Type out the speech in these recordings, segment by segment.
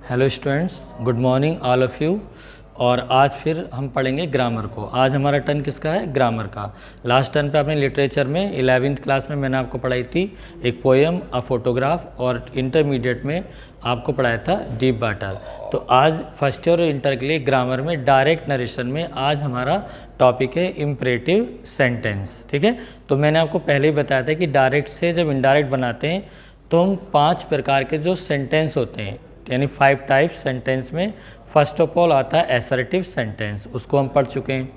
Hello students, good morning all of you. और आज फिर हम पढ़ेंगे ग्रामर को। आज हमारा टर्न किसका है? ग्रामर का। लास्ट टर्न पे आपने लिटरेचर में 11वीं क्लास में मैंने आपको पढ़ाई थी एक पोएम, अ फोटोग्राफ, और इंटरमीडिएट में आपको पढ़ाया था डीप वाटर। तो आज फर्स्ट ईयर और इंटर के लिए ग्रामर में डायरेक्ट नरेशन में आज हमारा टॉपिक है इम्परेटिव सेंटेंस। ठीक है, तो मैंने आपको पहले ही बताया था कि डायरेक्ट से जब इनडायरेक्ट बनाते हैं तो हम 5 प्रकार के जो सेंटेंस होते हैं, यानी 5 टाइप्स सेंटेंस में फर्स्ट ऑफ ऑल आता है एसर्टिव सेंटेंस, उसको हम पढ़ चुके हैं।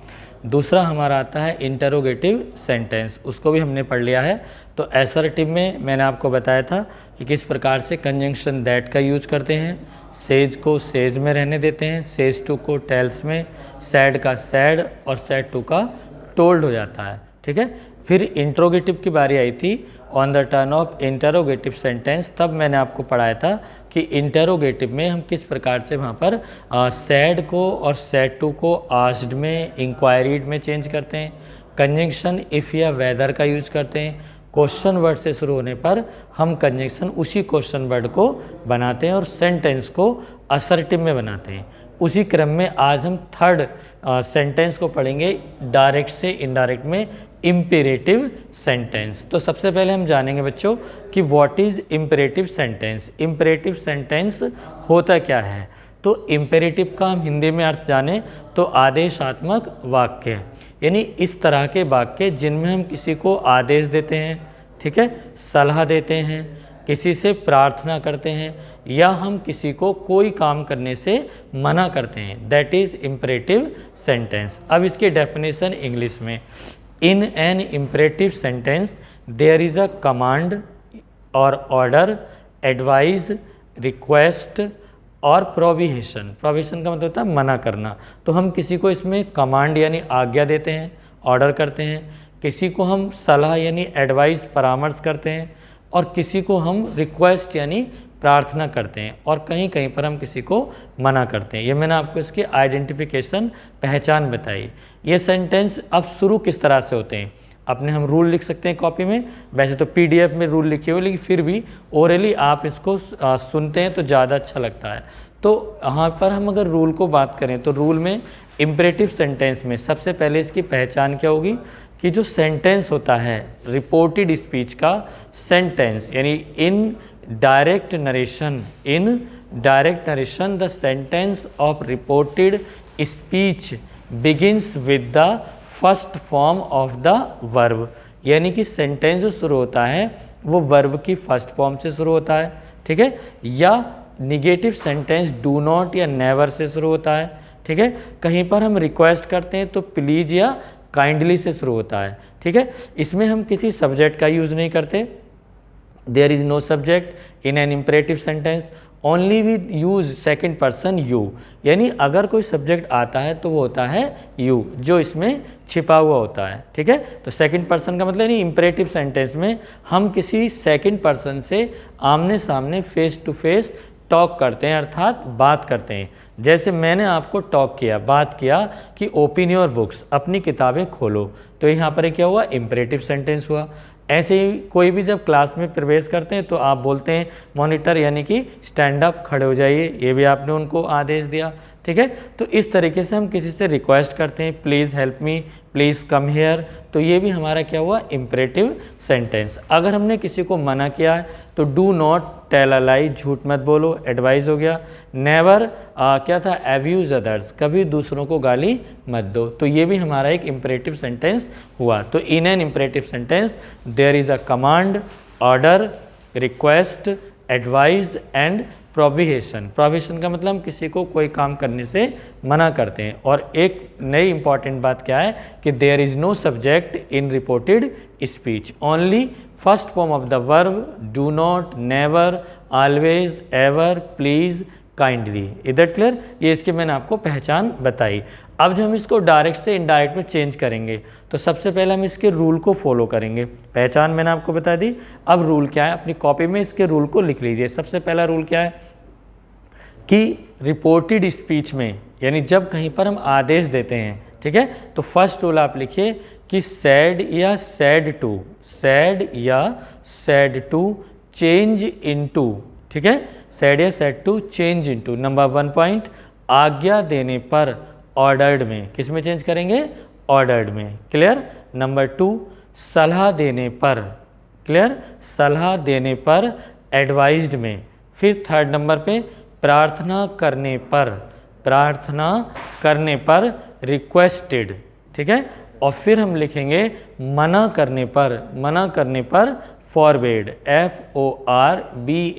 दूसरा हमारा आता है इंटरोगेटिव सेंटेंस, उसको भी हमने पढ़ लिया है। तो एसर्टिव में मैंने आपको बताया था कि किस प्रकार से कंजंक्शन दैट का यूज करते हैं, सेज को सेज में रहने देते हैं, सेज टू को टेल्स में, सैड का सैड और सैड टू का टोल्ड हो जाता है। ठीक है, फिर इंट्रोगेटिव की बारी आई थी on the turn off interrogative sentence. तब मैंने आपको पढ़ाया था कि इंटरोगेटिव में हम किस प्रकार से वहाँ पर सैड को और सैड टू को आस्क्ड में, इंक्वायरीड में चेंज करते हैं। कंजंक्शन इफ़ या वेदर का यूज़ करते हैं। क्वेश्चन वर्ड से शुरू होने पर हम कंजंक्शन उसी क्वेश्चन वर्ड को बनाते हैं और सेंटेंस को असर्टिव में बनाते हैं। उसी क्रम में आज हम थर्ड सेंटेंस को पढ़ेंगे डायरेक्ट से इनडायरेक्ट में, इम्पेरेटिव सेंटेंस। तो सबसे पहले हम जानेंगे बच्चों कि what is imperative sentence. Imperative sentence होता क्या है? तो इम्पेरेटिव का हम हिंदी में अर्थ जानें तो आदेशात्मक वाक्य, यानी इस तरह के वाक्य जिनमें हम किसी को आदेश देते हैं, ठीक है, सलाह देते हैं, किसी से प्रार्थना करते हैं, या हम किसी को कोई काम करने से मना करते हैं, दैट इज़ इम्पेरेटिव सेंटेंस। अब इसकी डेफिनेशन इंग्लिश में, in an imperative sentence there is a command और ऑर्डर, एडवाइज, रिक्वेस्ट और प्रोविहेशन। प्रोविहेशन का मतलब होता है मना करना। तो हम किसी को इसमें कमांड यानी आज्ञा देते हैं, ऑर्डर करते हैं, किसी को हम सलाह यानी एडवाइस परामर्श करते हैं, और किसी को हम रिक्वेस्ट यानी प्रार्थना करते हैं, और कहीं कहीं पर हम किसी को मना करते हैं। ये मैंने आपको इसकी आइडेंटिफिकेशन, पहचान बताई। ये सेंटेंस अब शुरू किस तरह से होते हैं, अपने हम रूल लिख सकते हैं कॉपी में। वैसे तो पीडीएफ में रूल लिखे हुए, लेकिन फिर भी ओरली आप इसको सुनते हैं तो ज़्यादा अच्छा लगता है। तो यहाँ पर हम अगर रूल को बात करें तो रूल में इम्पेरेटिव सेंटेंस में सबसे पहले इसकी पहचान क्या होगी कि जो सेंटेंस होता है रिपोर्टेड स्पीच का सेंटेंस, यानी in direct narration, in direct narration the sentence of reported speech begins with the first form of the verb, यानी कि सेंटेंस जो शुरू होता है वो वर्ब की फर्स्ट फॉर्म से शुरू होता है। ठीक है, या निगेटिव सेंटेंस डू नॉट या नेवर से शुरू होता है। ठीक है, कहीं पर हम रिक्वेस्ट करते हैं तो प्लीज़ या काइंडली से शुरू होता है। ठीक है, इसमें हम किसी सब्जेक्ट का यूज़ नहीं करते, there is no subject in an imperative sentence, only we use second person you, यानी अगर कोई सब्जेक्ट आता है तो वो होता है यू, जो इसमें छिपा हुआ होता है। ठीक है, तो सेकंड पर्सन का मतलब नहीं, इम्पेरेटिव सेंटेंस में हम किसी सेकंड पर्सन से आमने सामने फेस टू फेस टॉक करते हैं, अर्थात बात करते हैं। जैसे मैंने आपको टॉक किया, बात किया कि ओपन योर बुक्स, अपनी किताबें खोलो, तो यहाँ पर क्या हुआ, इम्पेरेटिव सेंटेंस हुआ। ऐसे ही कोई भी जब क्लास में प्रवेश करते हैं तो आप बोलते हैं मॉनिटर यानी कि स्टैंड अप, खड़े हो जाइए, ये भी आपने उनको आदेश दिया। ठीक है, तो इस तरीके से हम किसी से रिक्वेस्ट करते हैं, please help me, please come here, तो ये भी हमारा क्या हुआ, इम्पेरेटिव सेंटेंस। अगर हमने किसी को मना किया है तो डू नॉट टेल अ लाई, झूठ मत बोलो, एडवाइस हो गया। नेवर क्या था, एब्यूज अदर्स, कभी दूसरों को गाली मत दो, तो ये भी हमारा एक इम्पेरेटिव सेंटेंस हुआ। तो in an imperative sentence there is a command, order, request, advice and prohibition. Prohibition का मतलब हम किसी को कोई काम करने से मना करते हैं। और एक नई इंपॉर्टेंट बात क्या है कि there is no subject in reported speech, only first form of the verb, do not, never, always, ever, please, kindly. इधर क्लियर, ये इसकी मैंने आपको पहचान बताई। अब जब हम इसको डायरेक्ट से इनडायरेक्ट में चेंज करेंगे तो सबसे पहले हम इसके रूल को फॉलो करेंगे। पहचान मैंने आपको बता दी, अब रूल क्या है, अपनी कॉपी में इसके रूल को लिख लीजिए। सबसे पहला रूल क्या है कि रिपोर्टेड स्पीच में, यानी जब कहीं पर हम आदेश देते हैं, ठीक है, तो फर्स्ट रूल आप लिखिए कि सैड या सैड टू, सैड या सैड टू चेंज इनटू, ठीक है, सेड या said to, change into. Number 1 point, आज्ञा देने पर, ऑर्डर्ड में। किस में चेंज करेंगे? ऑर्डर्ड में। क्लियर? नंबर 2, सलाह देने पर। क्लियर? सलाह देने पर, एडवाइज्ड में। फिर थर्ड नंबर पे, प्रार्थना करने पर, प्रार्थना करने पर, रिक्वेस्टेड। ठीक है? और फिर हम लिखेंगे मना करने पर, मना करने पर, forbade, FORBADE।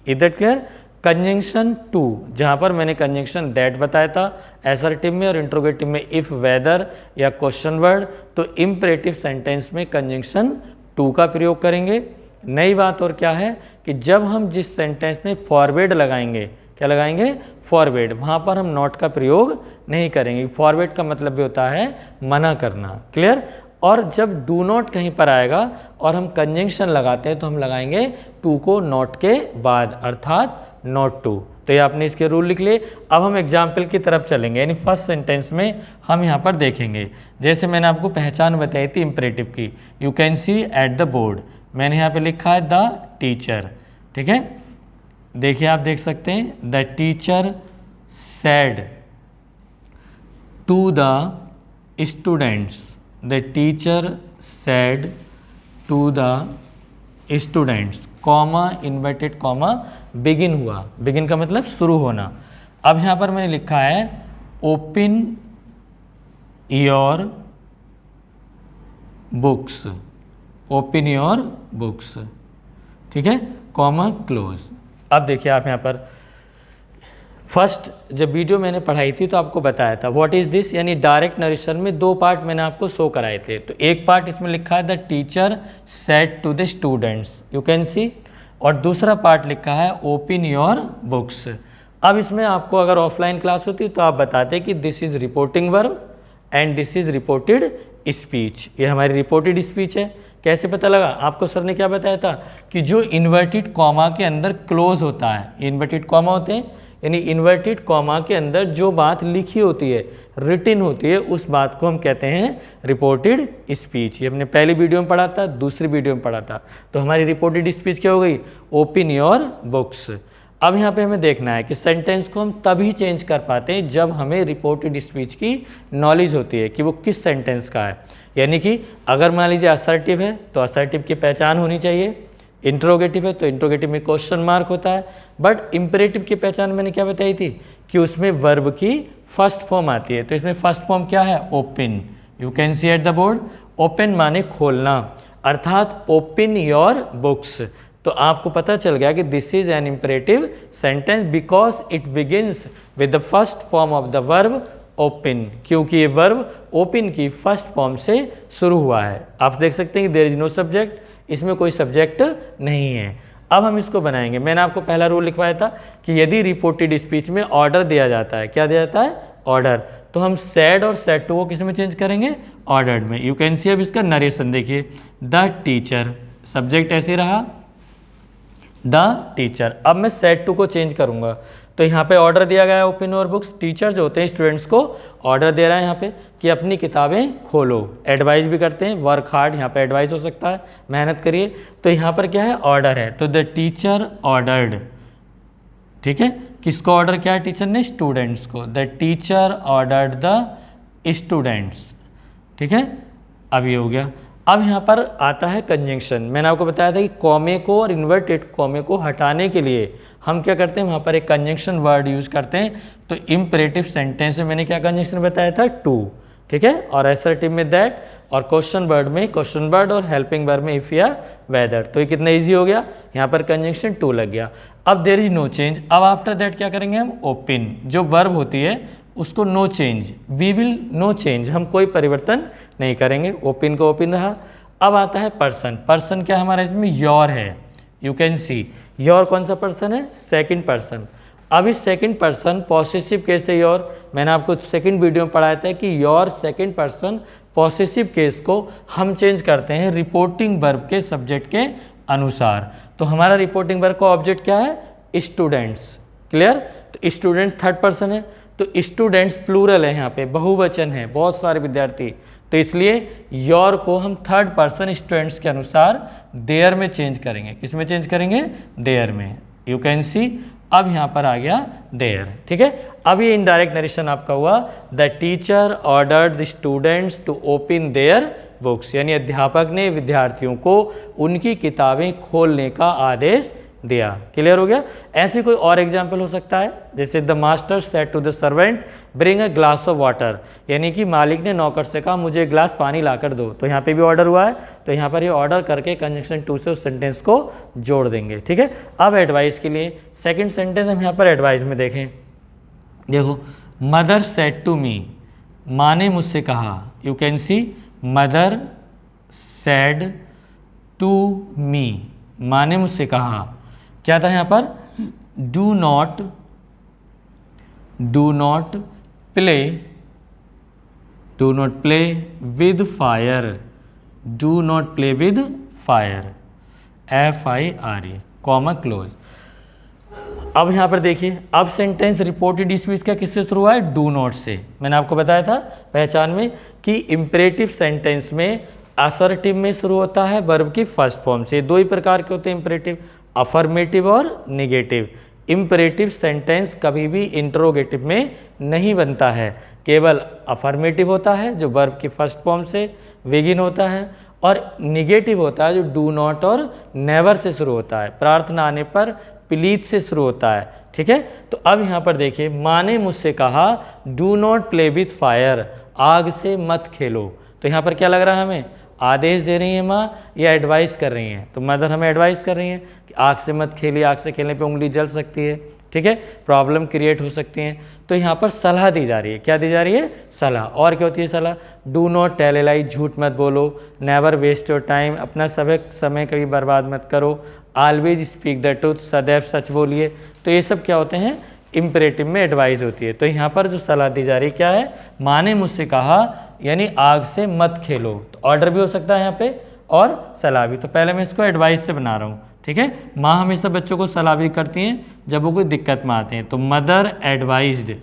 Is that clear? Conjunction to, जहाँ पर मैंने कंजंक्शन दैट बताया था असर्टिव में और इंट्रोगेटिव में इफ, वेदर या क्वेश्चन वर्ड, तो इम्परेटिव सेंटेंस में कंजंक्शन टू का प्रयोग करेंगे। नई बात और क्या है कि जब हम जिस सेंटेंस में फॉरवर्ड लगाएंगे, क्या लगाएंगे? फॉरवर्ड, वहाँ पर हम नॉट का प्रयोग नहीं करेंगे। फॉरवर्ड का मतलब भी होता है मना करना। क्लियर? और जब डू नॉट कहीं पर आएगा और हम कंजंक्शन लगाते हैं तो हम लगाएंगे टू को नॉट के बाद, अर्थात नॉट टू। तो ये आपने इसके रूल लिख लिए। अब हम एग्जाम्पल की तरफ चलेंगे, यानी फर्स्ट सेंटेंस में हम यहाँ पर देखेंगे। जैसे मैंने आपको पहचान बताई थी इम्परेटिव की, you can see at the board, मैंने यहाँ पे लिखा है द टीचर। ठीक है? देखिए, आप देख सकते हैं, the teacher said to the students, the teacher said to the students, comma, inverted comma, begin हुआ। बिगिन का मतलब शुरू होना। अब यहाँ पर मैंने लिखा है open your books, open your books. ठीक है? Comma, close. अब देखिए, आप यहाँ पर फर्स्ट जब वीडियो मैंने पढ़ाई थी तो आपको बताया था व्हाट इज़ दिस, यानी डायरेक्ट नरेशन में दो पार्ट मैंने आपको शो कराए थे। तो एक पार्ट इसमें लिखा है the teacher said to the students, you can see, और दूसरा पार्ट लिखा है ओपन योर बुक्स। अब इसमें आपको अगर ऑफलाइन क्लास होती तो आप बताते कि this is reporting verb and this is reported speech. ये हमारी रिपोर्टेड स्पीच है। कैसे पता लगा? आपको सर ने क्या बताया था कि जो इन्वर्टेड कॉमा के अंदर क्लोज होता है, इन्वर्टेड कॉमा होते हैं, यानी इन्वर्टेड कॉमा के अंदर जो बात लिखी होती है, रिटिन होती है, उस बात को हम कहते हैं रिपोर्टेड स्पीच। ये हमने पहली वीडियो में पढ़ा था, दूसरी वीडियो में पढ़ा था। तो हमारी रिपोर्टेड स्पीच क्या हो गई? Open your books. अब यहाँ पे हमें देखना है कि सेंटेंस को हम तभी चेंज कर पाते हैं जब हमें रिपोर्टेड स्पीच की नॉलेज होती है कि वो किस सेंटेंस का है। यानी कि अगर मान लीजिए असर्टिव है तो असर्टिव की पहचान होनी चाहिए, इंट्रोगेटिव है तो इंट्रोगेटिव में क्वेश्चन मार्क होता है, बट इम्परेटिव की पहचान मैंने क्या बताई थी कि उसमें वर्ब की फर्स्ट फॉर्म आती है। तो इसमें फर्स्ट फॉर्म क्या है? Open, you can see at the board. Open माने खोलना, अर्थात ओपन योर बुक्स। तो आपको पता चल गया कि this is an imperative sentence because it begins with the first form of the verb open, क्योंकि ये वर्ब ओपन की फर्स्ट फॉर्म से शुरू हुआ है। आप देख सकते हैं कि देयर इज नो सब्जेक्ट, इसमें कोई सब्जेक्ट नहीं है। अब हम इसको बनाएंगे। मैंने आपको पहला रूल लिखवाया था कि यदि रिपोर्टेड स्पीच में ऑर्डर दिया जाता है, क्या दिया जाता है? ऑर्डर, तो हम सेड और सेड टू को किस में चेंज करेंगे? ऑर्डर्ड में। यू कैन सी, अब इसका नरेशन देखिए, द टीचर, सब्जेक्ट ऐसे रहा द टीचर। अब मैं सेड टू को चेंज करूंगा तो यहाँ पे ऑर्डर दिया गया है ओपन योर बुक्स। टीचर जो होते हैं स्टूडेंट्स को ऑर्डर दे रहा है यहाँ पे कि अपनी किताबें खोलो। एडवाइस भी करते हैं, वर्क हार्ड, यहाँ पे एडवाइस हो सकता है, मेहनत करिए। तो यहाँ पर क्या है? ऑर्डर है, तो द टीचर ऑर्डर्ड। ठीक है? किसको ऑर्डर किया है टीचर ने? स्टूडेंट्स को। The teacher ordered the students. ठीक है? अब ये हो गया। अब यहाँ पर आता है कंजंक्शन। मैंने आपको बताया था कि कॉमे को और इन्वर्टेड कॉमे को हटाने के लिए हम क्या करते हैं? वहाँ पर एक कंजंक्शन वर्ड यूज करते हैं। तो इम्परेटिव सेंटेंस में मैंने क्या कंजंक्शन बताया था? टू। ठीक है? और असर्टिव में दैट, और क्वेश्चन वर्ड में क्वेश्चन वर्ड, और हेल्पिंग वर्ड में इफ या वेदर। तो ये कितना ईजी हो गया, यहाँ पर कंजंक्शन टू लग गया। अब देयर इज नो चेंज। अब आफ्टर दैट क्या करेंगे हम? ओपन, जो वर्ब होती है उसको no change, we will no change, हम कोई परिवर्तन नहीं करेंगे। ओपन का ओपन रहा। अब आता है पर्सन। पर्सन क्या हमारा इसमें? योर है, यू कैन सी। योर कौन सा पर्सन है? Second person. अब इस सेकंड पर्सन पॉसेसिव केस है योर। मैंने आपको सेकंड वीडियो में पढ़ाया था कि your second person possessive case को हम चेंज करते हैं रिपोर्टिंग वर्ब के सब्जेक्ट के अनुसार। तो हमारा रिपोर्टिंग वर्ब का ऑब्जेक्ट क्या है? स्टूडेंट्स। क्लियर? तो स्टूडेंट्स थर्ड पर्सन है, तो स्टूडेंट्स प्लूरल है, यहाँ पे बहुवचन है, बहुत सारे विद्यार्थी। तो इसलिए योर को हम थर्ड पर्सन स्टूडेंट्स के अनुसार देयर में चेंज करेंगे। किस में चेंज करेंगे? देयर में। यू कैन सी, अब यहाँ पर आ गया देयर, ठीक है। अब ये इनडायरेक्ट नरेशन आपका हुआ, the teacher ordered the students to open their books, यानी अध्यापक ने विद्यार्थियों को उनकी किताबें खोलने का आदेश दिया। क्लियर हो गया। ऐसे कोई और एग्जाम्पल हो सकता है, जैसे the master said to the servant bring a glass of water, यानी कि मालिक ने नौकर से कहा मुझे एक ग्लास पानी लाकर दो, तो यहाँ पे भी ऑर्डर हुआ है, तो यहाँ पर ये ऑर्डर करके कंजंक्शन टू से उस सेंटेंस को जोड़ देंगे, ठीक है। अब एडवाइस के लिए सेकेंड सेंटेंस हम यहाँ पर एडवाइस में देखें, देखो मदर सेड टू मी, माँ ने मुझसे कहा, you can see mother said to me, माँ ने मुझसे कहा, क्या था यहाँ पर, do not play with fire, do not play with fire, FIRE, comma close. अब यहाँ पर देखिए, अब सेंटेंस रिपोर्टेड स्पीच का किससे शुरू हुआ है, डू नॉट से। मैंने आपको बताया था पहचान में कि इम्परेटिव सेंटेंस में असर्टिव में शुरू होता है वर्ब की फर्स्ट फॉर्म से। दो ही प्रकार के होते हैं इम्परेटिव, अफर्मेटिव और निगेटिव। इम्परेटिव सेंटेंस कभी भी इंटरोगेटिव में नहीं बनता है, केवल अफर्मेटिव होता है जो वर्ब की फर्स्ट फॉर्म से बिगिन होता है, और निगेटिव होता है जो डू नॉट और नेवर से शुरू होता है, प्रार्थना आने पर प्लीज से शुरू होता है, ठीक है। तो अब यहाँ पर देखिए, माँ ने मुझसे कहा do not play with fire, आग से मत खेलो, तो यहाँ पर क्या लग रहा है हमें, आदेश दे रही है माँ या एडवाइस कर रही हैं, तो मदर हमें एडवाइस कर रही हैं कि आग से मत खेलिए, आग से खेलने पे उंगली जल सकती है, ठीक है, प्रॉब्लम क्रिएट हो सकती हैं। तो यहाँ पर सलाह दी जा रही है, क्या दी जा रही है, सलाह। और क्या होती है सलाह, डू नॉट टेल ए लाई, झूठ मत बोलो, नेवर वेस्ट योर टाइम, अपना समय कभी बर्बाद मत करो, ऑलवेज स्पीक द ट्रूथ, सदैव सच बोलिए। तो ये सब क्या होते हैं, इम्परेटिव में एडवाइस होती है। तो यहाँ पर जो सलाह दी जा रही है क्या है, माँ ने मुझसे कहा यानी आग से मत खेलो, तो ऑर्डर भी हो सकता है यहाँ पे और सलाह भी। तो पहले मैं इसको एडवाइस से बना रहा हूँ, ठीक है। माँ हमेशा बच्चों को सलाह भी करती हैं जब वो कोई दिक्कत में आते हैं, तो मदर एडवाइज्ड,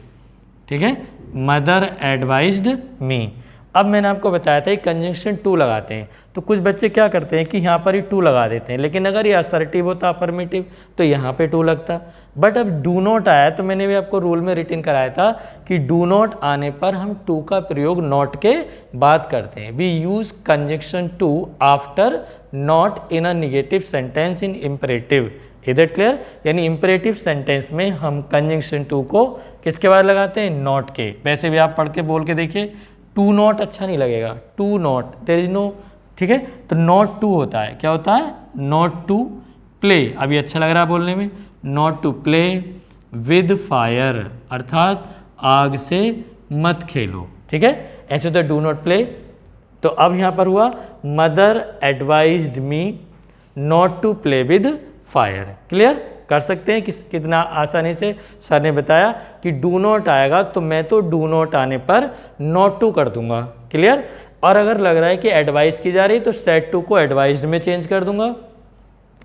ठीक है, मदर एडवाइज्ड मी। अब मैंने आपको बताया था कंजंक्शन टू लगाते हैं, तो कुछ बच्चे क्या करते हैं कि यहाँ पर ही टू लगा देते हैं, लेकिन अगर ये असर्टिव होता अफर्मेटिव तो यहाँ पे टू लगता। बट अब डू नॉट आया, तो मैंने भी आपको रूल में रिटन कराया था कि डू नॉट आने पर हम टू का प्रयोग नॉट के बाद करते हैं। We use conjunction to after not in a negative sentence in imperative, is that clear. यानी इम्परेटिव सेंटेंस में हम कंजंक्शन टू को किसके बाद लगाते हैं, नॉट के। वैसे भी आप पढ़ के बोल के देखिए, टू नॉट अच्छा नहीं लगेगा, to not, there is no, ठीक है, तो नॉट टू होता है, क्या होता है, नॉट टू प्ले, अभी अच्छा लग रहा है बोलने में, not to play with fire, अर्थात आग से मत खेलो, ठीक है, ऐसे होता है डू नॉट प्ले। तो अब यहाँ पर हुआ mother advised me not to play with fire. Clear कर सकते हैं कितना आसानी से सर ने बताया कि डू नॉट आएगा तो मैं तो डू नॉट आने पर नॉट टू कर दूंगा। क्लियर। और अगर लग रहा है कि एडवाइस की जा रही है तो सेड टू को एडवाइज्ड में चेंज कर दूंगा,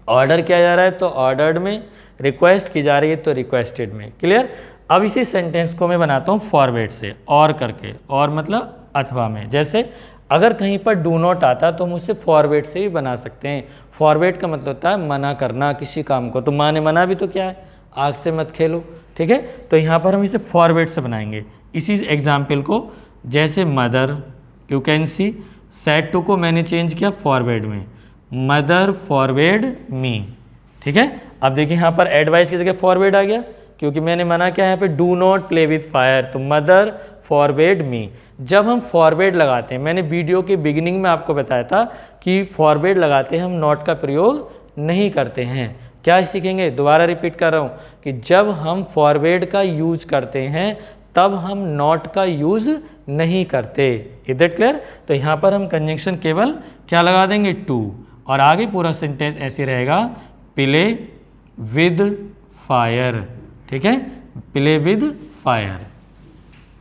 ऑर्डर किया जा रहा है तो ऑर्डर्ड में, रिक्वेस्ट की जा रही है तो रिक्वेस्टेड में। क्लियर। अब इसी सेंटेंस को मैं बनाता हूँ फॉरवर्ड से, और करके, और मतलब अथवा में। जैसे अगर कहीं पर डू नॉट आता तो हम उसे फॉरवर्ड से भी बना सकते हैं। फॉरवर्ड का मतलब होता है मना करना किसी काम को, तो माँ ने मना भी तो क्या है, आग से मत खेलो, ठीक है। तो यहाँ पर हम इसे फॉरवर्ड से बनाएंगे इसी एग्जाम्पल को। जैसे mother, you can see, said to को मैंने चेंज किया फॉरवर्ड में, मदर फॉरवर्ड मी, ठीक है। अब देखिए यहाँ पर एडवाइस की जगह फॉरवर्ड आ गया क्योंकि मैंने मना किया यहाँ पे do not play with fire, तो मदर फॉरवर्ड मी। जब हम फॉरवर्ड लगाते हैं, मैंने वीडियो के बिगिनिंग में आपको बताया था कि फॉरवर्ड लगाते हैं हम नॉट का प्रयोग नहीं करते हैं। क्या सीखेंगे, दोबारा रिपीट कर रहा हूँ कि जब हम फॉरवर्ड का यूज करते हैं तब हम नॉट का यूज नहीं करते। Is that clear. तो यहाँ पर हम कंजंक्शन केवल क्या लगा देंगे, टू, और आगे पूरा सेंटेंस ऐसे रहेगा, प्ले विद फायर, ठीक है, play with fire,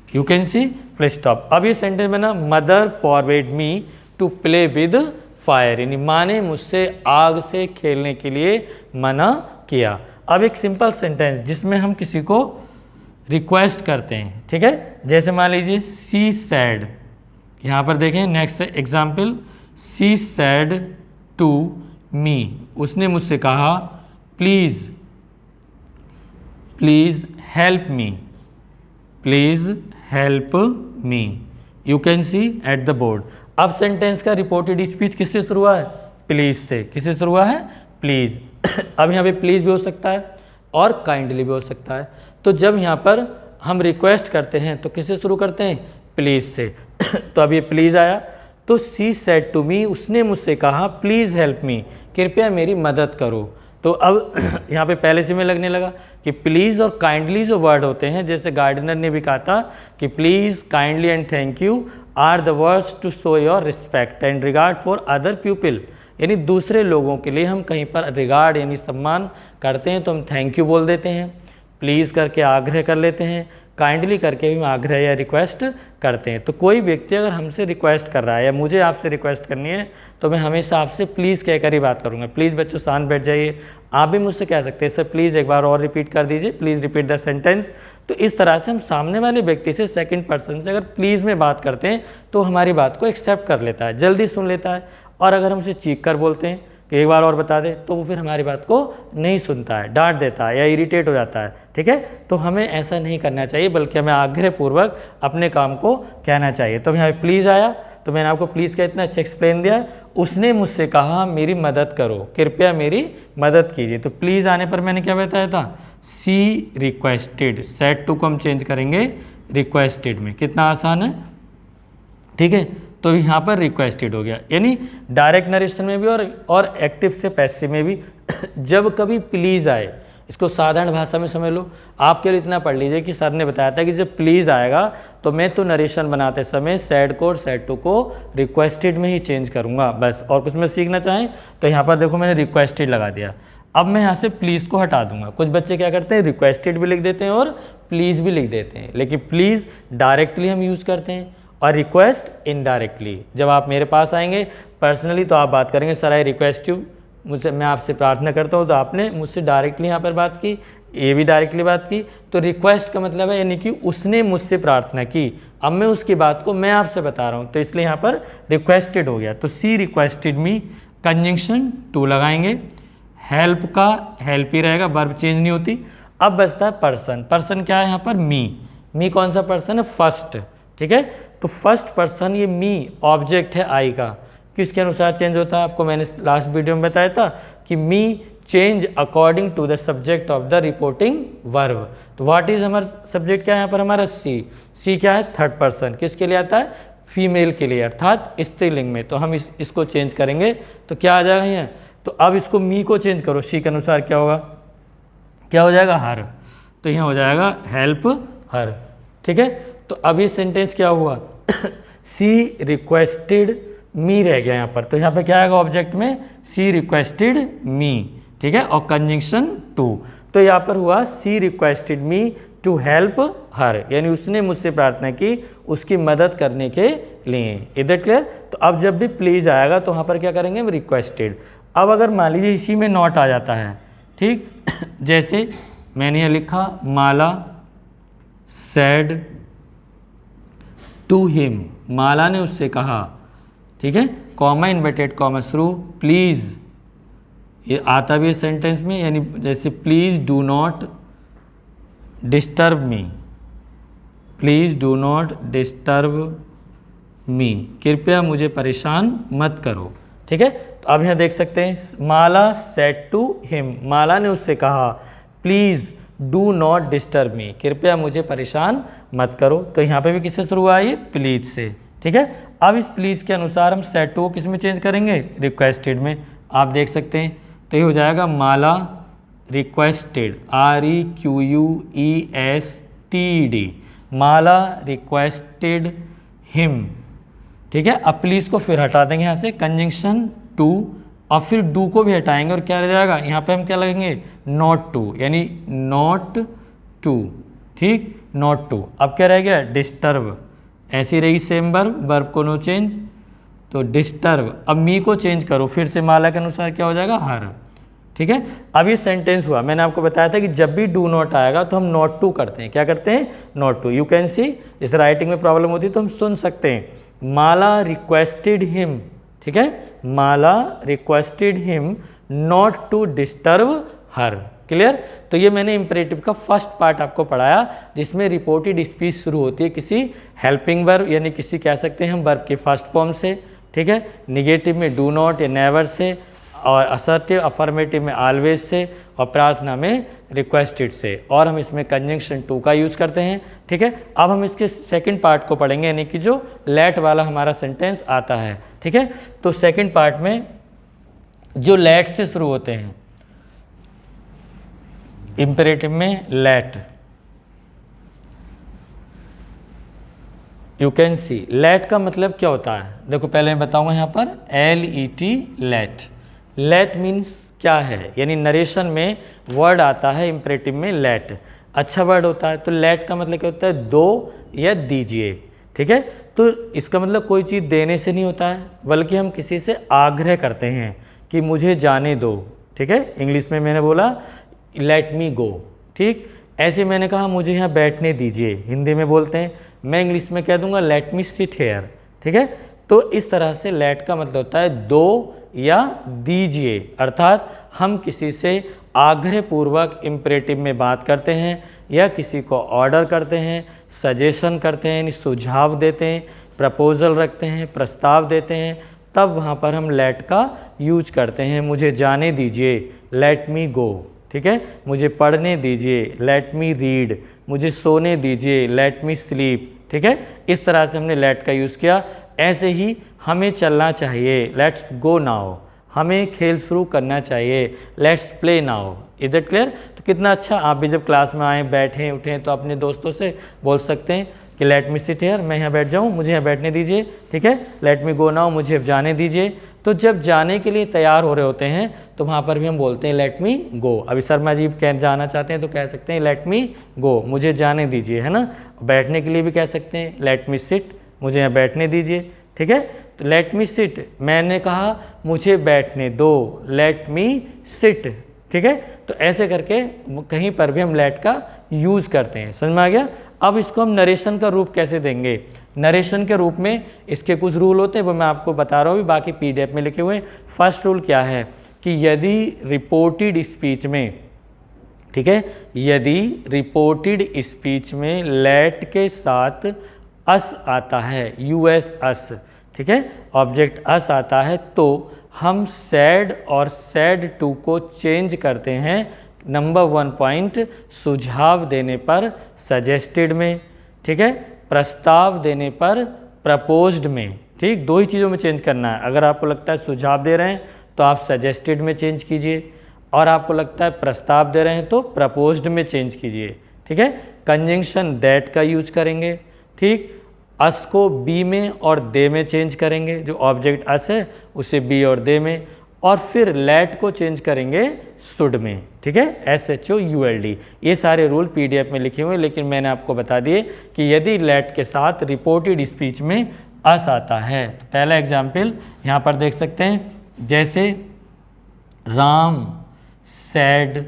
you can see, play stop. अब ये सेंटेंस में ना, mother forbade me to play with fire, यानी माँ ने मुझसे आग से खेलने के लिए मना किया। अब एक सिंपल सेंटेंस जिसमें हम किसी को रिक्वेस्ट करते हैं, ठीक है। जैसे मान लीजिए सी सैड, यहाँ पर देखें next example, she said to me, उसने मुझसे कहा please please help me, please help me, you can see at the board. अब सेंटेंस का रिपोर्टेड स्पीच किससे शुरू हुआ है? प्लीज़ से। किससे शुरू हुआ है? प्लीज़। अब यहाँ पे प्लीज़ भी हो सकता है और काइंडली भी हो सकता है। तो जब यहाँ पर हम रिक्वेस्ट करते हैं तो किससे शुरू करते हैं? प्लीज़ से। तो अब ये प्लीज़ आया, तो शी सेड टू मी, उसने मुझसे कहा प्लीज़ हेल्प मी, कृपया मेरी मदद करो। तो अब यहाँ पे पहले से में लगने लगा कि प्लीज़ और काइंडली जो वर्ड होते हैं, जैसे गार्डनर ने भी कहा था कि please, kindly and thank you are the words to show your respect and regard for other people, यानी दूसरे लोगों के लिए हम कहीं पर रिगार्ड यानी सम्मान करते हैं तो हम थैंक यू बोल देते हैं, प्लीज़ करके आग्रह कर लेते हैं, काइंडली करके भी हम आग्रह या रिक्वेस्ट करते हैं। तो कोई व्यक्ति अगर हमसे रिक्वेस्ट कर रहा है या मुझे आपसे रिक्वेस्ट करनी है तो मैं हमेशा आपसे प्लीज़ कहकर ही बात करूँगा। प्लीज़ बच्चों शांत बैठ जाइए। आप भी मुझसे कह सकते हैं सर प्लीज़ एक बार और रिपीट कर दीजिए, प्लीज़ रिपीट द सेंटेंस। तो इस तरह से हम सामने वाले व्यक्ति से सेकंड पर्सन से अगर प्लीज़ में बात करते हैं तो हमारी बात को एक्सेप्ट कर लेता है, जल्दी सुन लेता है। और अगर हम उसे चीख कर बोलते हैं कि एक बार और बता दे तो वो फिर हमारी बात को नहीं सुनता है, डांट देता है या इरिटेट हो जाता है। ठीक है, तो हमें ऐसा नहीं करना चाहिए, बल्कि हमें आग्रहपूर्वक अपने काम को कहना चाहिए। तो यहाँ पे प्लीज़ आया तो मैंने आपको प्लीज़ का इतना अच्छा एक्सप्लेन दिया। उसने मुझसे कहा मेरी मदद करो, कृपया मेरी मदद कीजिए। तो प्लीज़ आने पर मैंने क्या बताया था? सी रिक्वेस्टेड, सेड टू को हम चेंज करेंगे रिक्वेस्टेड में। कितना आसान है, ठीक है। तो यहाँ पर रिक्वेस्टेड हो गया, यानी डायरेक्ट नरेशन में भी और एक्टिव से पैसिव में भी जब कभी प्लीज़ आए, इसको साधारण भाषा में समझ लो। आप केवल इतना पढ़ लीजिए कि सर ने बताया था कि जब प्लीज़ आएगा तो मैं तो नरेशन बनाते समय सैड को और सैड टू को रिक्वेस्टेड में ही चेंज करूँगा, बस। और कुछ में सीखना चाहें तो यहाँ पर देखो मैंने रिक्वेस्टेड लगा दिया। अब मैं यहाँ से प्लीज़ को हटा दूंगा। कुछ बच्चे क्या करते हैं, रिक्वेस्टेड भी लिख देते हैं और प्लीज़ भी लिख देते हैं, लेकिन प्लीज़ डायरेक्टली हम यूज़ करते हैं और रिक्वेस्ट इनडायरेक्टली। जब आप मेरे पास आएंगे पर्सनली तो आप बात करेंगे सर आई रिक्वेस्ट यू, मुझसे मैं आपसे प्रार्थना करता हूँ, तो आपने मुझसे डायरेक्टली यहाँ पर बात की, ये भी डायरेक्टली बात की। तो रिक्वेस्ट का मतलब है यानी कि उसने मुझसे प्रार्थना की, अब मैं उसकी बात को मैं आपसे बता रहा हूँ, तो इसलिए यहाँ पर रिक्वेस्टेड हो गया। तो सी रिक्वेस्टेड मी, कंजंक्शन टू लगाएंगे, हेल्प का हेल्प ही रहेगा, वर्ब चेंज नहीं होती। अब बचता है पर्सन। पर्सन क्या है यहाँ पर? मी कौन सा पर्सन है? फर्स्ट। ठीक है, तो फर्स्ट पर्सन ये मी ऑब्जेक्ट है आई का, किसके अनुसार चेंज होता है? आपको मैंने लास्ट वीडियो में बताया था कि me change according to the subject of the reporting verb. तो व्हाट इज हमारा सब्जेक्ट क्या है यहाँ पर? हमारा सी क्या है? Third person. किसके लिए आता है? फीमेल के लिए, अर्थात स्त्रीलिंग में। तो हम इसको चेंज करेंगे तो क्या आ जाएगा यहाँ? तो अब इसको मी को चेंज करो, सी के अनुसार क्या होगा? क्या हो जाएगा? हर। तो यहाँ हो जाएगा हेल्प हर। ठीक है, तो अब ये सेंटेंस क्या हुआ? सी रिक्वेस्टेड मी रह गया यहाँ पर, तो यहाँ पे क्या आएगा ऑब्जेक्ट में? She requested me. ठीक है, और कंजंक्शन टू, तो यहाँ पर हुआ she requested me to help her, यानी उसने मुझसे प्रार्थना की उसकी मदद करने के लिए। Is that clear? तो अब जब भी प्लीज आएगा तो वहाँ पर क्या करेंगे हम? रिक्वेस्टेड। अब अगर मान लीजिए इसी में नॉट आ जाता है, ठीक जैसे मैंने यहाँ लिखा माला सेड टू हिम, माला ने उससे कहा, ठीक है, कॉमा इन्वर्टेड कॉमा शुरू, प्लीज़ ये आता भी है सेंटेंस में, यानी जैसे please do not disturb me, please do not disturb me, कृपया मुझे परेशान मत करो। ठीक है, तो अब यहाँ देख सकते हैं माला सेड टू हिम, माला ने उससे कहा please do not disturb me, कृपया मुझे परेशान मत करो। तो यहाँ पे भी किससे शुरू हुआ है? ये प्लीज से। ठीक है, अब इस प्लीज के अनुसार हम सेड टू को किस में चेंज करेंगे? रिक्वेस्टेड में। आप देख सकते हैं तो ये हो जाएगा माला रिक्वेस्टेड, REQUESTED, माला रिक्वेस्टेड हिम। ठीक है, अब प्लीज को फिर हटा देंगे यहाँ से, कंजंक्शन टू, और फिर डू को भी हटाएंगे और क्या रह जाएगा? यहाँ पे हम क्या लगेंगे? नॉट टू, यानी नॉट टू। ठीक, नॉट टू। अब क्या रह गया? डिस्टर्ब। ऐसी रही सेम वर्ब को नो चेंज, तो डिस्टर्ब। अब मी को चेंज करो फिर से, माला के अनुसार क्या हो जाएगा? हर। ठीक है, अब ये सेंटेंस हुआ। मैंने आपको बताया था कि जब भी डू नॉट आएगा तो हम नॉट टू करते हैं। क्या करते हैं? Not to. You can see, इस राइटिंग में प्रॉब्लम होती है तो हम सुन सकते हैं माला रिक्वेस्टेड हिम। ठीक है, Mala requested him not to disturb her. Clear. तो ये मैंने इम्परेटिव का फर्स्ट पार्ट आपको पढ़ाया, जिसमें रिपोर्टेड स्पीच शुरू होती है किसी हेल्पिंग वर्ब यानी किसी कह सकते हैं हम वर्ब के फर्स्ट फॉर्म से, ठीक है। निगेटिव में डू नॉट या नेवर से, और असर्टिव अफर्मेटिव में ऑलवेज से, और प्रार्थना में रिक्वेस्टेड से, और हम इसमें कंजंक्शन टू का यूज़ करते हैं, ठीक है। अब हम इसके सेकंड पार्ट को पढ़ेंगे, यानी कि जो लेट वाला हमारा सेंटेंस आता है, ठीक है। तो सेकंड पार्ट में जो लेट से शुरू होते हैं, इम्पेरेटिव में let, you can see. Let का मतलब क्या होता है, देखो पहले मैं बताऊंगा यहाँ पर LET लेट। लेट मीन्स क्या है, यानी नरेशन में वर्ड आता है इम्परेटिव में लेट, अच्छा वर्ड होता है। तो लेट का मतलब क्या होता है, दो या दीजिए, ठीक है। तो इसका मतलब कोई चीज़ देने से नहीं होता है, बल्कि हम किसी से आग्रह करते हैं कि मुझे जाने दो, ठीक है। इंग्लिश में मैंने बोला लेट मी गो, ठीक। ऐसे मैंने कहा मुझे यहाँ बैठने दीजिए, हिंदी में बोलते हैं, मैं इंग्लिश में कह दूंगा लेट मी सिट हेयर, ठीक है। तो इस तरह से लेट का मतलब होता है दो या दीजिए, अर्थात हम किसी से आग्रहपूर्वक इम्परेटिव में बात करते हैं या किसी को ऑर्डर करते हैं, सजेशन करते हैं यानी सुझाव देते हैं, प्रपोजल रखते हैं, प्रस्ताव देते हैं, तब वहाँ पर हम लेट का यूज करते हैं। मुझे जाने दीजिए, लेट मी गो, ठीक है। मुझे पढ़ने दीजिए, लेट मी रीड। मुझे सोने दीजिए, लेट मी स्लीप, ठीक है। इस तरह से हमने लेट का यूज़ किया। ऐसे ही हमें चलना चाहिए, लेट्स गो नाउ। हमें खेल शुरू करना चाहिए, let's play now. Is that clear. तो कितना अच्छा, आप भी जब क्लास में आएँ, बैठें उठें, तो अपने दोस्तों से बोल सकते हैं कि लेट मी सिट हियर, मैं यहाँ बैठ जाऊँ, मुझे यहाँ बैठने दीजिए, ठीक है। लेट मी गो नाउ, मुझे अब जाने दीजिए। तो जब जाने के लिए तैयार हो रहे होते हैं तो वहाँ पर भी हम बोलते हैं लेट मी गो। अभी शर्मा जी कह जाना चाहते हैं तो कह सकते हैं लेट मी गो, मुझे जाने दीजिए, है ना। बैठने के लिए भी कह सकते हैं लेट मी सिट, मुझे यहाँ बैठने दीजिए, ठीक है। तो लेट मी सिट, मैंने कहा मुझे बैठने दो, लेट मी सिट, ठीक है। तो ऐसे करके कहीं पर भी हम लेट का यूज़ करते हैं, समझ में आ गया। अब इसको हम नरेशन का रूप कैसे देंगे, नरेशन के रूप में इसके कुछ रूल होते हैं, वो मैं आपको बता रहा हूँ, भी बाकी PDF में लिखे हुए हैं। फर्स्ट रूल क्या है कि यदि रिपोर्टेड स्पीच में, ठीक है, यदि रिपोर्टेड स्पीच में लेट के साथ अस आता है, US अस, ठीक है, ऑब्जेक्ट अस आता है, तो हम सैड और सैड टू को चेंज करते हैं नंबर 1 पॉइंट सुझाव देने पर सजेस्टेड में, ठीक है, प्रस्ताव देने पर प्रपोज्ड में, ठीक। दो ही चीज़ों में चेंज करना है। अगर आपको लगता है सुझाव दे रहे हैं तो आप सजेस्टेड में चेंज कीजिए, और आपको लगता है प्रस्ताव दे रहे हैं तो प्रपोज्ड में चेंज कीजिए, ठीक है। कंजंक्शन दैट का यूज करेंगे, ठीक। अस को बी में और दे में चेंज करेंगे, जो ऑब्जेक्ट अस है उसे बी और दे में, और फिर लेट को चेंज करेंगे शुड में, ठीक है, SHOULD। ये सारे रूल PDF में लिखे हुए हैं, लेकिन मैंने आपको बता दिए कि यदि लेट के साथ रिपोर्टेड स्पीच में अस आता है। तो पहला एग्जाम्पल यहाँ पर देख सकते हैं, जैसे Ram said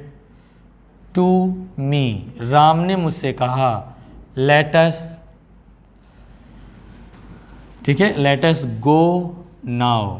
to me, Ram ने मुझसे कहा, लेट अस, ठीक है, लेट अस गो नाउ,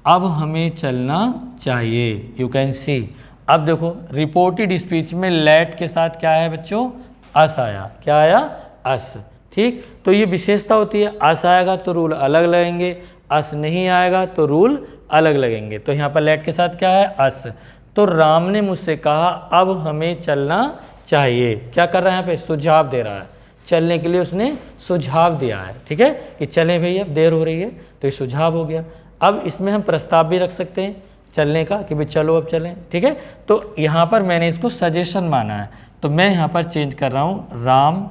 अब हमें चलना चाहिए, यू कैन सी। अब देखो रिपोर्टेड स्पीच में लेट के साथ क्या है बच्चों, अस आया, क्या आया, अस, ठीक। तो ये विशेषता होती है, अस आएगा तो रूल अलग लगेंगे, अस नहीं आएगा तो रूल अलग लगेंगे। तो यहाँ पर लेट के साथ क्या है, अस। तो राम ने मुझसे कहा अब हमें चलना चाहिए, क्या कर रहा है यहाँ पे, सुझाव दे रहा है, चलने के लिए उसने सुझाव दिया है, ठीक है, कि चलें भैया देर हो रही है, तो ये सुझाव हो गया। अब इसमें हम प्रस्ताव भी रख सकते हैं चलने का कि भाई चलो अब चलें, ठीक है। तो यहाँ पर मैंने इसको सजेशन माना है, तो मैं यहाँ पर चेंज कर रहा हूँ राम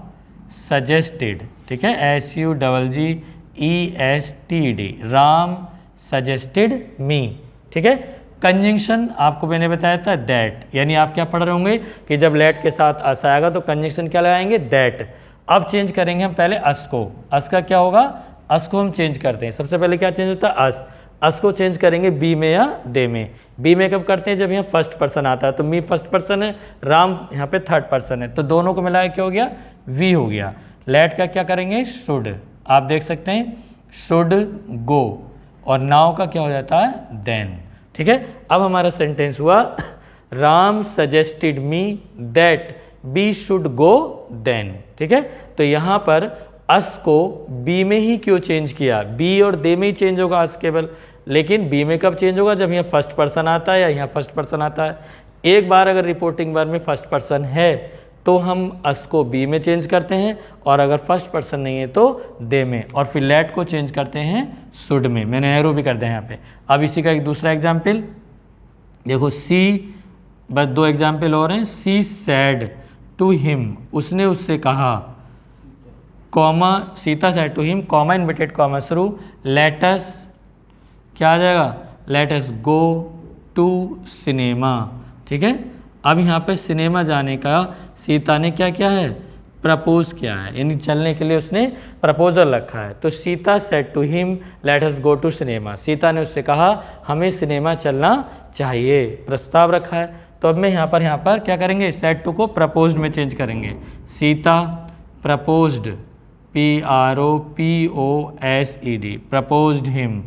सजेस्टेड, ठीक है, SUGGESTED, राम सजेस्टेड मी, ठीक है। कंजंक्शन आपको मैंने बताया था दैट, यानी आप क्या पढ़ रहे होंगे कि जब लेट के साथ अस आएगा तो कंजंक्शन क्या लगाएंगे, दैट। अब चेंज करेंगे हम पहले अस को, अस का क्या होगा, अस को हम चेंज करते हैं। सबसे पहले क्या चेंज होता है, अस को चेंज करेंगे बी में या दे में। बी में कब करते हैं, जब यहाँ फर्स्ट पर्सन आता है, तो मी फर्स्ट पर्सन है, राम यहाँ पे थर्ड पर्सन है, तो दोनों को मिलाया क्या हो गया, वी हो गया। लेट का क्या करेंगे, शुड, आप देख सकते हैं शुड गो, और नाउ का क्या हो जाता है, देन, ठीक है। अब हमारा सेंटेंस हुआ Ram suggested me that we should go then. ठीक है, तो यहाँ पर अस को बी में ही क्यों चेंज किया, बी और दे में ही चेंज होगा अस केवल, लेकिन बी में कब चेंज होगा, जब यहाँ फर्स्ट पर्सन आता है या यहाँ फर्स्ट पर्सन आता है। एक बार अगर रिपोर्टिंग वर्ब में फर्स्ट पर्सन है तो हम अस को बी में चेंज करते हैं, और अगर फर्स्ट पर्सन नहीं है तो दे में, और फिर लेट को चेंज करते हैं शुड में। मैंने एरो भी कर दिया यहाँ पे। अब इसी का एक दूसरा एग्जाम्पल देखो, सी, बस 2 एग्जाम्पल और हैं। सी सैड टू हिम, उसने उससे कहा, comma Sita said to him, comma inverted comma शुरू, लेट अस, क्या आ जाएगा, let us go to cinema. ठीक है, अब यहाँ पे सिनेमा जाने का सीता ने क्या किया है, प्रपोज किया है, यानी चलने के लिए उसने प्रपोजल रखा है। तो Sita said to him let us go to cinema, Sita ने उससे कहा हमें सिनेमा चलना चाहिए, प्रस्ताव रखा है। तो अब मैं यहाँ पर क्या करेंगे, सेड टू को प्रपोज्ड में चेंज करेंगे। Sita proposed, PROPOSED, proposed him,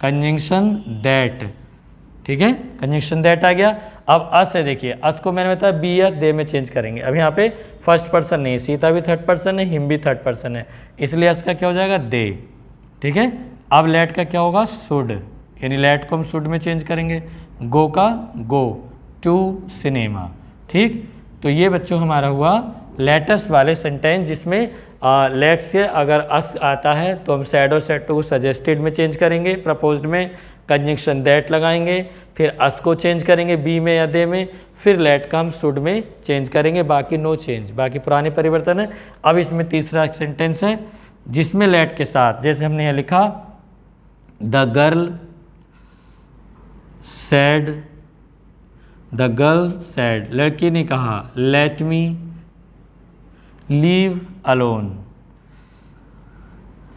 conjunction that. ठीक है, कंजंक्शन दैट आ गया। अब अस है, देखिए अस को मैंने बताया बी या दे में चेंज करेंगे। अब यहाँ पे फर्स्ट पर्सन नहीं, सीता भी थर्ड पर्सन है, हिम भी थर्ड पर्सन है, इसलिए अस का क्या हो जाएगा, दे। ठीक है, अब लेट का क्या होगा, शुड, यानी लेट को हम शुड में चेंज करेंगे। गो का गो टू सिनेमा। ठीक, तो ये बच्चों हमारा हुआ लेटस वाले सेंटेंस, जिसमें लेट से अगर अस आता है तो हम सैड और सेड टू को सजेस्टेड में चेंज करेंगे, प्रपोज्ड में, कंजंक्शन दैट लगाएंगे, फिर अस को चेंज करेंगे बी में या दे में, फिर लेट का हम शुड में चेंज करेंगे, बाकी नो चेंज, बाकी पुराने परिवर्तन है। अब इसमें तीसरा सेंटेंस है जिसमें लेट के साथ, जैसे हमने यहाँ लिखा, द गर्ल सैड, लड़की ने कहा, let me leave alone,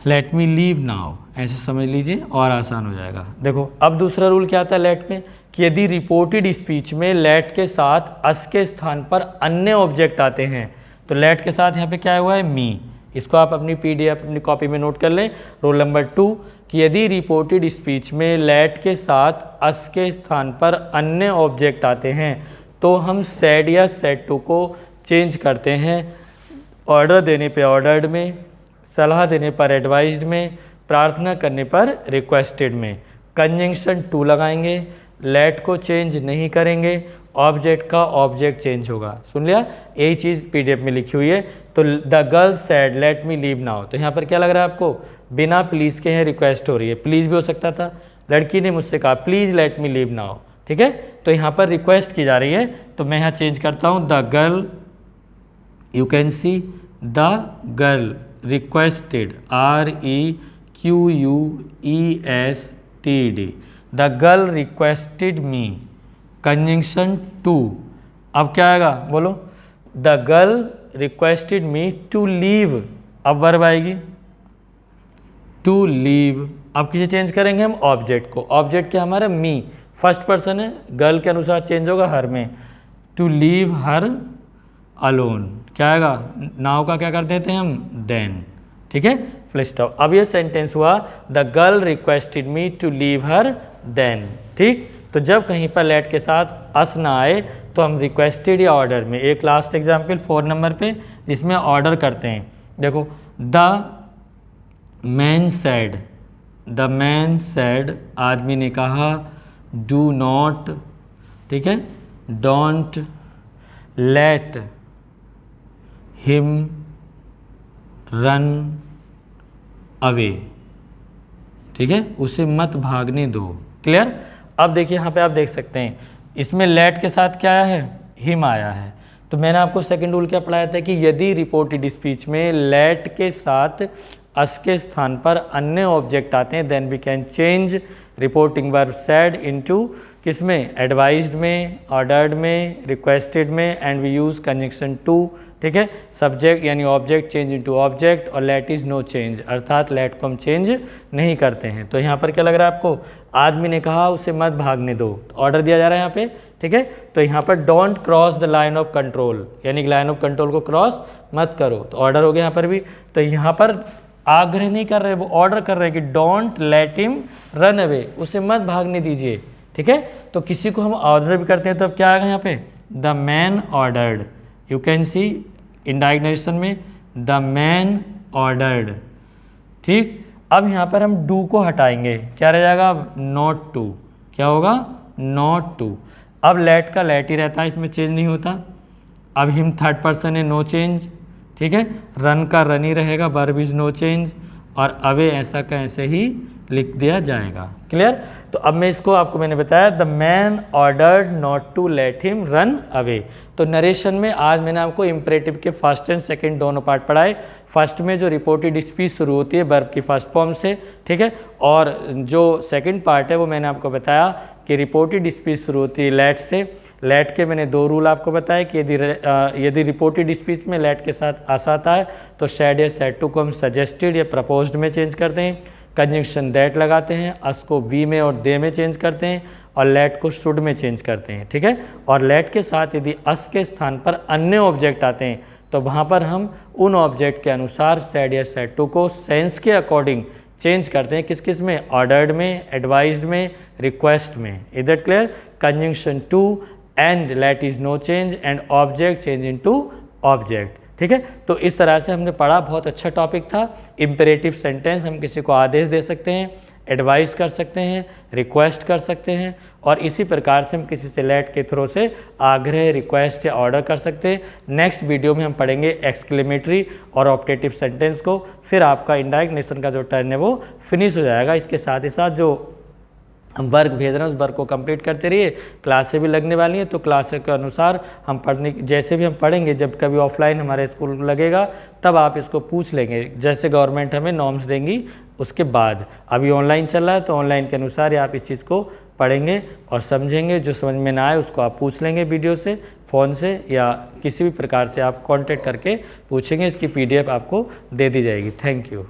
let me leave now, ऐसे समझ लीजिए और आसान हो जाएगा। देखो अब दूसरा रूल क्या आता है लेट में, कि यदि रिपोर्टेड स्पीच में लेट के साथ अस के स्थान पर अन्य ऑब्जेक्ट आते हैं, तो लेट के साथ यहाँ पे क्या हुआ है, मी। इसको आप अपनी PDF अपनी कॉपी में नोट कर लें, रोल नंबर 2, कि यदि रिपोर्टेड स्पीच में लेट के साथ अस के स्थान पर अन्य ऑब्जेक्ट आते हैं तो हम सैड या सेड टू को चेंज करते हैं, ऑर्डर देने पे ऑर्डर्ड में, सलाह देने पर एडवाइज्ड में, प्रार्थना करने पर रिक्वेस्टेड में। कंजंक्शन टू लगाएंगे, लेट को चेंज नहीं करेंगे, ऑब्जेक्ट का ऑब्जेक्ट चेंज होगा। सुन लिया, यही चीज़ PDF में लिखी हुई है। तो the girl sad let me leave now, तो यहाँ पर क्या लग रहा है आपको, बिना प्लीज़ के हैं रिक्वेस्ट हो रही है, प्लीज़ भी हो सकता था, लड़की ने मुझसे कहा please let me leave now. ठीक है, तो यहाँ पर रिक्वेस्ट की जा रही है, तो मैं यहाँ चेंज करता हूँ, the girl, you can see the girl requested, REQUESTED, the girl requested me, conjunction to. अब क्या आएगा बोलो, the girl requested me to leave, अब वर्ब आएगी टू लीव। अब किसे चेंज करेंगे हम, ऑब्जेक्ट को, ऑब्जेक्ट क्या हमारा मी, फर्स्ट पर्सन है, गर्ल के अनुसार चेंज होगा हर में, टू लीव हर अलोन, क्या आएगा, नाउ का क्या कर देते हैं हम, देन। ठीक है, फुल स्टॉप। अब ये सेंटेंस हुआ, the girl requested me to leave her then. ठीक, तो जब कहीं पर लेट के साथ अस ना आए तो हम रिक्वेस्टेड या ऑर्डर में, एक लास्ट एग्जाम्पल 4 नंबर पे जिसमें ऑर्डर करते हैं। देखो, द मैन सैड, आदमी ने कहा, डू नॉट, ठीक है, don't let him run away, ठीक है, उसे मत भागने दो। क्लियर। अब देखिए यहाँ पे आप देख सकते हैं इसमें लेट के साथ क्या आया है, हिम आया है। तो मैंने आपको सेकंड रूल क्या पढ़ाया था कि यदि रिपोर्टेड स्पीच में लेट के साथ अस के स्थान पर अन्य ऑब्जेक्ट आते हैं then we can change reporting verb said into किसमें, एडवाइज्ड में, ऑर्डर्ड में, रिक्वेस्टेड में, and we use conjunction to. ठीक है, सब्जेक्ट यानी ऑब्जेक्ट चेंज इनटू ऑब्जेक्ट, और लेट इज़ नो चेंज, अर्थात लेट को हम चेंज नहीं करते हैं। तो यहाँ पर क्या लग रहा है आपको, आदमी ने कहा उसे मत भागने दो, ऑर्डर दिया जा रहा है यहाँ पे। ठीक है, तो यहाँ पर don't cross the line of control, यानी लाइन ऑफ कंट्रोल को क्रॉस मत करो, तो ऑर्डर हो गया यहाँ पर भी। तो यहाँ पर आग्रह नहीं कर रहे, वो ऑर्डर कर रहे हैं कि don't let him run away, उसे मत भागने दीजिए। ठीक है। तो किसी को हम ऑर्डर भी करते हैं तो अब क्या आएगा यहाँ पे, the man ordered, you can C indirect narration में द मैन ऑर्डर्ड, ठीक। अब यहाँ पर हम डू को हटाएंगे, क्या रह जाएगा, नॉट टू, क्या होगा, नॉट टू। अब लेट का लेट ही रहता है, इसमें चेंज नहीं होता। अब हिम थर्ड पर्सन है, नो चेंज, ठीक है। रन का रन ही रहेगा, वर्ब इज नो चेंज, और अवे ऐसा का ऐसे ही लिख दिया जाएगा। क्लियर। तो अब मैं इसको आपको मैंने बताया, the man ordered not to let him run away. तो नरेशन में आज मैंने आपको इम्परेटिव के फर्स्ट एंड सेकंड दोनों पार्ट पढ़ाए। फर्स्ट में जो रिपोर्टेड स्पीच शुरू होती है वर्ब की फर्स्ट फॉर्म से, ठीक है, और जो सेकंड पार्ट है वो मैंने आपको बताया कि रिपोर्टेड स्पीच शुरू होती है लेट से। लेट के मैंने 2 रूल आपको बताए कि यदि रिपोर्टेड स्पीच में लेट के साथ आस आता है तो सैड या सैड टू को हम सजेस्टेड या प्रपोज्ड में चेंज करते हैं, कंजंक्शन दैट लगाते हैं, अस को वी में और दे में चेंज करते हैं, और लेट को शुड में चेंज करते हैं, ठीक है। और लेट के साथ यदि अस के स्थान पर अन्य ऑब्जेक्ट आते हैं तो वहाँ पर हम उन ऑब्जेक्ट के अनुसार सैड या सैड टू को सेंस के अकॉर्डिंग चेंज करते हैं। किस किस में, ऑर्डर्ड में, एडवाइज्ड में, रिक्वेस्ट में। Is that clear. Conjunction to and let is no change and object change into object, ठीक है। तो इस तरह से हमने पढ़ा, बहुत अच्छा टॉपिक था। इम्पेरेटिव सेंटेंस, हम किसी को आदेश दे सकते हैं, एडवाइस कर सकते हैं, रिक्वेस्ट कर सकते हैं, और इसी प्रकार से हम किसी से लेट के थ्रू से आग्रह, रिक्वेस्ट या ऑर्डर कर सकते हैं। नेक्स्ट वीडियो में हम पढ़ेंगे एक्सक्लेमेटरी और ऑप्टेटिव सेंटेंस को, फिर आपका इनडायरेक्ट नेशन का जो टर्न है वो फिनिश हो जाएगा। इसके साथ ही साथ जो हम वर्क भेज रहे हैं उस वर्क को कंप्लीट करते रहिए। क्लासें भी लगने वाली हैं, तो क्लासें के अनुसार हम पढ़ने, जैसे भी हम पढ़ेंगे, जब कभी ऑफलाइन हमारे स्कूल लगेगा तब आप इसको पूछ लेंगे, जैसे गवर्नमेंट हमें नॉर्म्स देंगी उसके बाद। अभी ऑनलाइन चल रहा है तो ऑनलाइन के अनुसार आप इस चीज़ को पढ़ेंगे और समझेंगे। जो समझ में ना आए उसको आप पूछ लेंगे वीडियो से, फ़ोन से, या किसी भी प्रकार से आप कांटेक्ट करके पूछेंगे। इसकी PDF आपको दे दी जाएगी। Thank you.